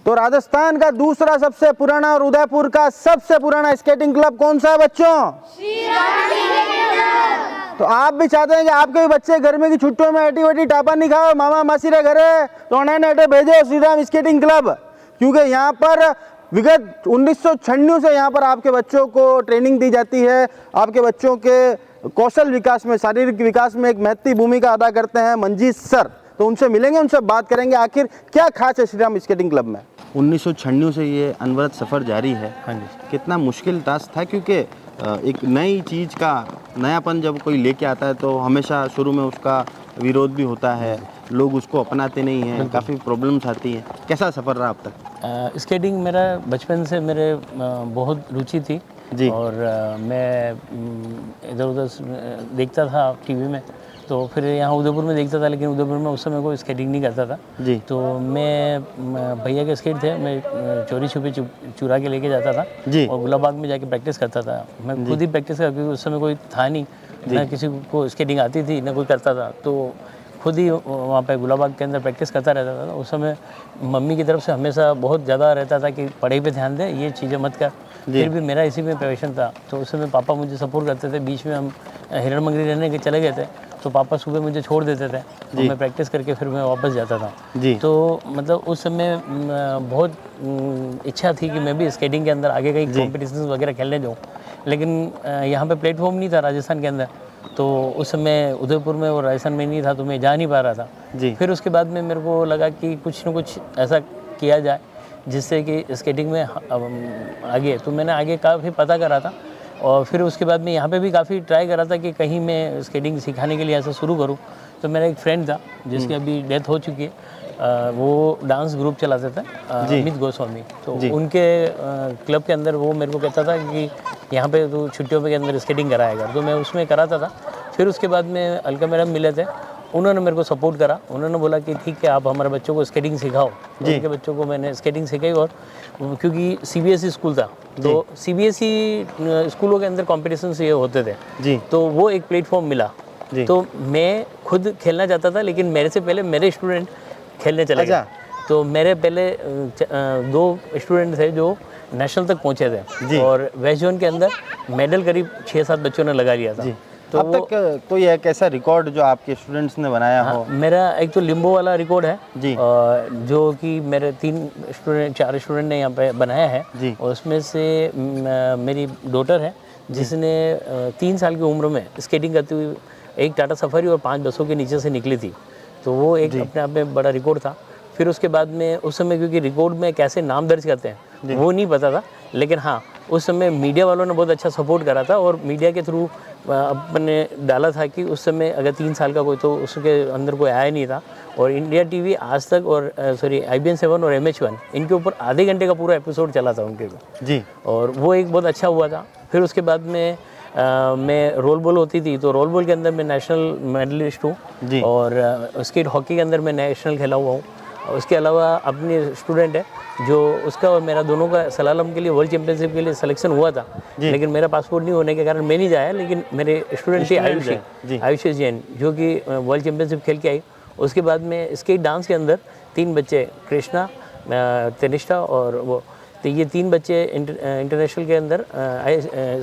तो राजस्थान का दूसरा सबसे पुराना और उदयपुर का सबसे पुराना स्केटिंग क्लब कौन सा है बच्चों? तो आप भी चाहते हैं कि आपके भी बच्चे गर्मी की छुट्टियों में एटी वेटी टापा नहीं खाओ, मामा मासी रे घरे, तो ऑनलाइन भेजो श्रीराम स्केटिंग क्लब, क्योंकि यहाँ पर विगत 1996 से यहाँ पर आपके बच्चों को ट्रेनिंग दी जाती है। आपके बच्चों के कौशल विकास में, शारीरिक विकास में एक महत्वपूर्ण भूमिका अदा करते हैं मंजीत सर। तो उनसे मिलेंगे, उनसे बात करेंगे आखिर क्या खास है श्रीराम स्केटिंग क्लब में। 1996 से ये अनवरत सफ़र जारी है। हाँ जी। कितना मुश्किल टास्क था, क्योंकि एक नई चीज़ का नयापन जब कोई लेके आता है तो हमेशा शुरू में उसका विरोध भी होता है, लोग उसको अपनाते नहीं हैं, काफ़ी प्रॉब्लम्स आती हैं। कैसा सफ़र रहा अब तक? स्केटिंग मेरा बचपन से मेरे बहुत रुचि थी जी। और मैं इधर उधर देखता था टीवी में, तो फिर यहाँ उदयपुर में देखता था, लेकिन उदयपुर में उस समय कोई स्केटिंग नहीं करता था जी। तो मैं भैया के स्केट थे, मैं चोरी छुपे चुरा के लेके जाता था जी। और गुलाबाग में जाके प्रैक्टिस करता था। मैं खुद ही प्रैक्टिस करता, क्योंकि उस समय कोई था नहीं, ना किसी को स्केटिंग आती थी ना कोई करता था, तो खुद ही वहाँ पे गुलाबाग के अंदर प्रैक्टिस करता रहता था। उस समय मम्मी की तरफ से हमेशा बहुत ज़्यादा रहता था कि पढ़ाई पे ध्यान दे, ये चीज़ें मत कर। फिर भी मेरा इसी में पैशन था, तो उस समय पापा मुझे सपोर्ट करते थे। बीच में हम हिरण मंगरी रहने के चले गए थे, तो पापा सुबह मुझे छोड़ देते थे, तो मैं प्रैक्टिस करके फिर मैं वापस जाता था जी। तो मतलब उस समय बहुत इच्छा थी कि मैं भी स्केटिंग के अंदर आगे कहीं कॉम्पिटिशन वगैरह खेलने जाऊँ, लेकिन यहाँ पे प्लेटफॉर्म नहीं था राजस्थान के अंदर, तो उस समय उदयपुर में और राजस्थान में नहीं था, तो मैं जा नहीं पा रहा था जी। फिर उसके बाद में मेरे को लगा कि कुछ न कुछ ऐसा किया जाए जिससे कि स्केटिंग में आगे, तो मैंने आगे काफ़ी पता करा था और फिर उसके बाद में यहाँ पे भी काफ़ी ट्राई करा था कि कहीं मैं स्केटिंग सिखाने के लिए ऐसा शुरू करूँ। तो मेरा एक फ्रेंड था जिसकी अभी डेथ हो चुकी है, वो डांस ग्रुप चलाते थे, अमित गोस्वामी, तो उनके क्लब के अंदर वो मेरे को कहता था कि यहाँ पे तो छुट्टियों के अंदर स्केटिंग कराएगा, तो मैं उसमें कराता था। फिर उसके बाद में अलका मैडम मिले थे, उन्होंने मेरे को सपोर्ट करा, उन्होंने बोला कि ठीक है आप हमारे बच्चों को स्केटिंग सिखाओ। तो उनके बच्चों को मैंने स्केटिंग सिखाई, और क्योंकि सीबीएसई स्कूल था, तो सीबीएसई स्कूलों के अंदर कॉम्पिटिशन्स ये होते थे जी, तो वो एक प्लेटफॉर्म मिला। तो मैं खुद खेलना चाहता था, लेकिन मेरे से पहले मेरे स्टूडेंट खेलने चले गए, तो मेरे पहले 2 स्टूडेंट थे जो नेशनल तक पहुंचे थे, और वेस्ट जोन के अंदर मेडल करीब 6-7 बच्चों ने लगा लिया था। तो अब तक कोई एक ऐसा रिकॉर्ड जो आपके स्टूडेंट्स ने बनाया हो? मेरा एक तो लिम्बो वाला रिकॉर्ड है जी, जो कि मेरे 4 स्टूडेंट ने यहाँ पे बनाया है जी, और उसमें से मेरी डॉटर है जिसने 3 साल की उम्र में स्केटिंग करती हुई एक टाटा सफारी और 5 बसों के नीचे से निकली थी, तो वो एक अपने आप में बड़ा रिकॉर्ड था। फिर उसके बाद में उस समय क्योंकि रिकॉर्ड में कैसे नाम दर्ज करते हैं वो नहीं पता था, लेकिन हाँ उस समय मीडिया वालों ने बहुत अच्छा सपोर्ट करा था, और मीडिया के थ्रू अपने डाला था कि उस समय अगर 3 साल का कोई, तो उसके अंदर कोई आया नहीं था, और इंडिया टीवी आज तक और IBN 7 और MH1 इनके ऊपर आधे घंटे का पूरा एपिसोड चला था उनके जी, और वो एक बहुत अच्छा हुआ था। फिर उसके बाद में मैं रोल बॉल होती थी, तो रोल बॉल के अंदर मैं नेशनल मेडलिस्ट हूँ, और स्केट हॉकी के अंदर मैं नेशनल खेला हुआ हूँ। उसके अलावा अपनी स्टूडेंट है जो उसका और मेरा दोनों का सलालम के लिए वर्ल्ड चैंपियनशिप के लिए सिलेक्शन हुआ था, लेकिन मेरा पासपोर्ट नहीं होने के कारण मैं नहीं जाया, लेकिन मेरे स्टूडेंट थी आयुषी जैन जो कि वर्ल्ड चैंपियनशिप खेल के आई। उसके बाद में स्केट डांस के अंदर 3 बच्चे, कृष्णा, तनिष्ठा और वो, तो ये 3 बच्चे इंटरनेशनल के अंदर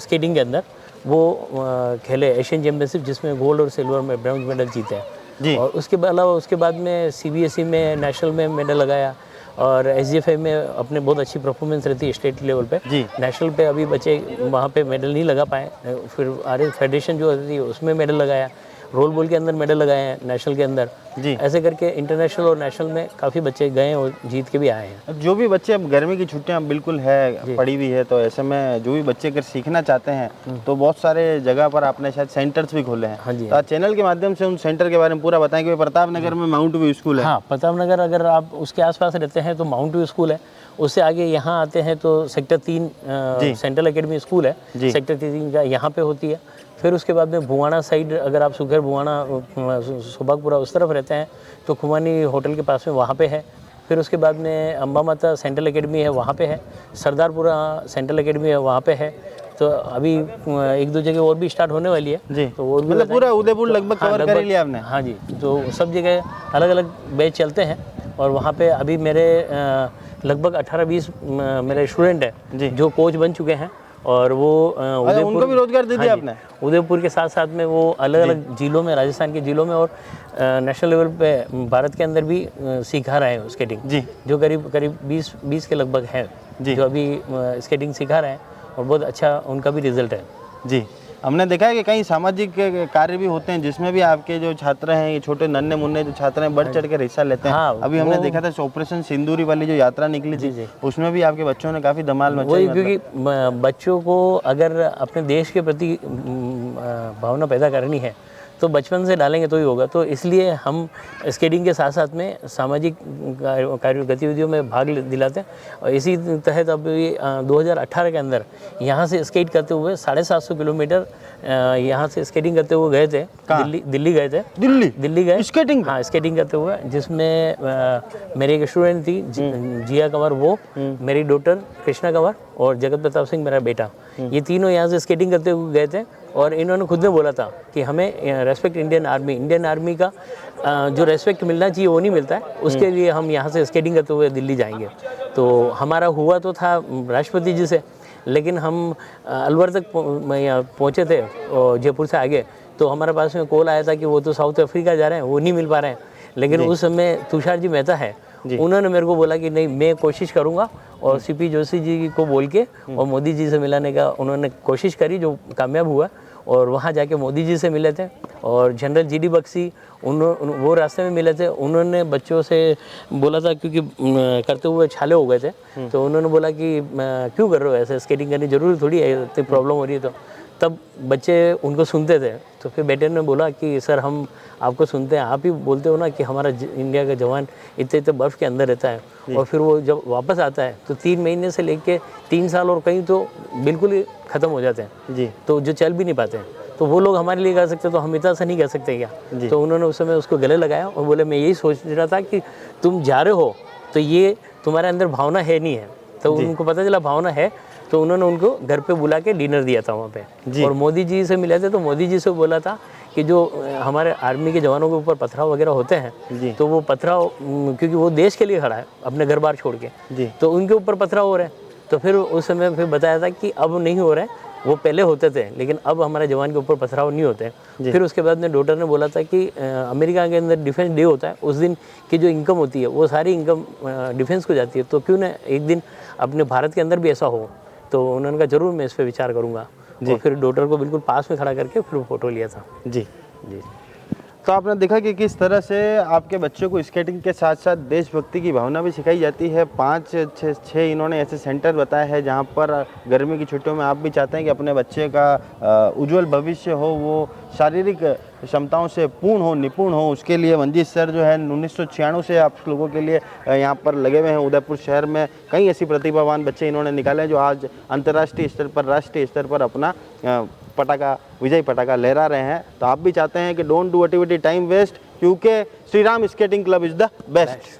स्केटिंग के अंदर वो खेले एशियन चैंपियनशिप, जिसमें गोल्ड और सिल्वर में ब्रॉन्ज मेडल जीते हैं जी। और उसके अलावा उसके बाद में CBSE में नेशनल में मेडल लगाया, और SGFI में अपने बहुत अच्छी परफॉर्मेंस रहती है स्टेट लेवल पे जी। नेशनल पे अभी बच्चे वहाँ पे मेडल नहीं लगा पाए, फिर RS फेडरेशन जो होती है उसमें मेडल लगाया, रोल बॉल के अंदर मेडल लगाए हैं नेशनल के अंदर जी। ऐसे करके इंटरनेशनल और नेशनल में काफ़ी बच्चे गए और जीत के भी आए हैं। जो भी बच्चे, अब गर्मी की छुट्टियां बिल्कुल है पड़ी हुई है, तो ऐसे में जो भी बच्चे अगर सीखना चाहते हैं तो बहुत सारे जगह पर आपने शायद सेंटर्स भी खोले हैं। हाँ जी, तो आप चैनल के माध्यम से उन सेंटर के बारे में पूरा बताएं कि प्रताप नगर में माउंट व्यू स्कूल है। हाँ, प्रताप नगर अगर आप उसके आसपास रहते हैं तो माउंट व्यू स्कूल है, उससे आगे यहाँ आते हैं तो सेक्टर 3 सेंट्रल एकेडमी स्कूल है, सेक्टर 3 का यहाँ पे होती है। फिर उसके बाद में भुवाना साइड, अगर आप सुखेर भुवाना सुभागपुरा उस तरफ रहते हैं तो खुमानी होटल के पास में वहाँ पे है। फिर उसके बाद में अम्बा माता सेंट्रल एकेडमी है, वहाँ पे है। सरदारपुरा सेंट्रल एकेडमी है, वहाँ पे है। तो अभी 1-2 जगह और भी स्टार्ट होने वाली है जी, तो और मतलब पूरा उदयपुर लगभग कवर कर लिया आपने? हाँ जी, तो सब जगह अलग अलग बैच चलते हैं, और वहाँ पे अभी मेरे लगभग 18-20 मेरे स्टूडेंट हैं जो कोच बन चुके हैं। और वो उनको भी रोजगार दे दिया आपने? उदयपुर के साथ साथ में वो अलग अलग जिलों में, राजस्थान के जिलों में और नेशनल लेवल पे भारत के अंदर भी सिखा रहे हैं स्केटिंग जी, जो करीब 20 के लगभग हैं जो अभी स्केटिंग सिखा रहे हैं और बहुत अच्छा उनका भी रिजल्ट है जी। हमने देखा है कि कई सामाजिक कार्य भी होते हैं जिसमें भी आपके जो छात्र हैं, ये छोटे नन्हे मुन्ने जो छात्र हैं, बढ़ चढ़ कर हिस्सा लेते हैं। हाँ, अभी हमने देखा था ऑपरेशन सिंदूरी वाली जो यात्रा निकली थी, उसमें भी आपके बच्चों ने काफ़ी धमाल मचाई। क्योंकि बच्चों को अगर अपने देश के प्रति भावना पैदा करनी है तो बचपन से डालेंगे तो ही होगा। तो इसलिए हम स्केटिंग के साथ साथ में सामाजिक कार्य गतिविधियों में भाग दिलाते हैं। और इसी तहत अभी 2018 के अंदर यहाँ से स्केट करते हुए 750 किलोमीटर यहाँ से स्केटिंग करते हुए गए थे। दिल्ली गए थे। दिल्ली गए स्केटिंग, हाँ स्केटिंग करते हुए, जिसमें मेरी एक स्टूडेंट थी जिया कंवर, वो मेरी डॉटर कृष्णा कंवर और जगत प्रताप सिंह मेरा बेटा, ये तीनों यहाँ से स्केटिंग करते हुए गए थे। और इन्होंने खुद ने बोला था कि हमें रेस्पेक्ट इंडियन आर्मी का जो रेस्पेक्ट मिलना चाहिए वो नहीं मिलता है, उसके लिए हम यहाँ से स्केटिंग करते हुए दिल्ली जाएंगे। तो हमारा हुआ तो था राष्ट्रपति जी से, लेकिन हम अलवर तक पहुँचे थे और जयपुर से आगे, तो हमारे पास में कॉल आया था कि वो तो साउथ अफ्रीका जा रहे हैं, वो नहीं मिल पा रहे हैं। लेकिन उस समय तुषार जी मेहता है, उन्होंने मेरे को बोला कि नहीं मैं कोशिश करूंगा, और सीपी जोशी जी को बोल के और मोदी जी से मिलाने का उन्होंने कोशिश करी, जो कामयाब हुआ। और वहाँ जाके मोदी जी से मिले थे और जनरल जीडी बख्शी वो रास्ते में मिले थे। उन्होंने बच्चों से बोला था, क्योंकि करते हुए छाले हो गए थे, तो उन्होंने बोला कि क्यों कर रहे हो ऐसे, स्केटिंग करनी जरूरी थोड़ी है, इतनी प्रॉब्लम हो रही है। तो तब बच्चे उनको सुनते थे। तो फिर बेटे ने बोला कि सर हम आपको सुनते हैं, आप ही बोलते हो ना कि हमारा इंडिया का जवान इतने बर्फ़ के अंदर रहता है, और फिर वो जब वापस आता है तो 3 महीने से लेके 3 साल और कहीं तो बिल्कुल ही ख़त्म हो जाते हैं जी, तो जो चल भी नहीं पाते हैं। तो वो लोग हमारे लिए कर सकते, तो हम इतना सा नहीं कर सकते क्या? तो उन्होंने उस समय उसको गले लगाया और बोले मैं यही सोच रहा था कि तुम जा रहे हो तो ये तुम्हारे अंदर भावना है नहीं है। तो उनको पता चला भावना है, तो उन्होंने उनको घर पे बुला के डिनर दिया था वहाँ पे। और मोदी जी से मिले थे, तो मोदी जी से बोला था कि जो हमारे आर्मी के जवानों के ऊपर पथराव वगैरह होते हैं, तो वो पथराव क्योंकि वो देश के लिए खड़ा है अपने घर बार छोड़ के, तो उनके ऊपर पथराव हो रहे हैं। तो फिर उस समय फिर बताया था कि अब नहीं हो रहे हैं, वो पहले होते थे, लेकिन अब हमारे जवान के ऊपर पथराव नहीं होते हैं। फिर उसके बाद में डॉक्टर ने बोला था कि अमेरिका के अंदर डिफेंस डे होता है, उस दिन की जो इनकम होती है वो सारी इनकम डिफेंस को जाती है, तो क्यों ना एक दिन अपने भारत के अंदर भी ऐसा हो। तो उन्होंने कहा जरूर मैं इस पर विचार करूँगा। और फिर डॉक्टर को बिल्कुल पास में खड़ा करके फिर फोटो लिया था। जी जी। तो आपने देखा कि किस तरह से आपके बच्चों को स्केटिंग के साथ साथ देशभक्ति की भावना भी सिखाई जाती है। 5-6 इन्होंने ऐसे सेंटर बताए हैं जहां पर गर्मी की छुट्टियों में आप भी चाहते हैं कि अपने बच्चे का उज्जवल भविष्य हो, वो शारीरिक क्षमताओं से पूर्ण हो, निपुण हो। उसके लिए मंजीत सर जो है 1996 से आप लोगों के लिए यहाँ पर लगे हुए हैं। उदयपुर शहर में कई ऐसी प्रतिभावान बच्चे इन्होंने निकाले जो आज अंतर्राष्ट्रीय स्तर पर, राष्ट्रीय स्तर पर अपना पटाखा, विजय पटाखा लहरा रहे हैं। तो आप भी चाहते हैं कि don't do activity time waste, क्योंकि Shri Ram skating club is the best.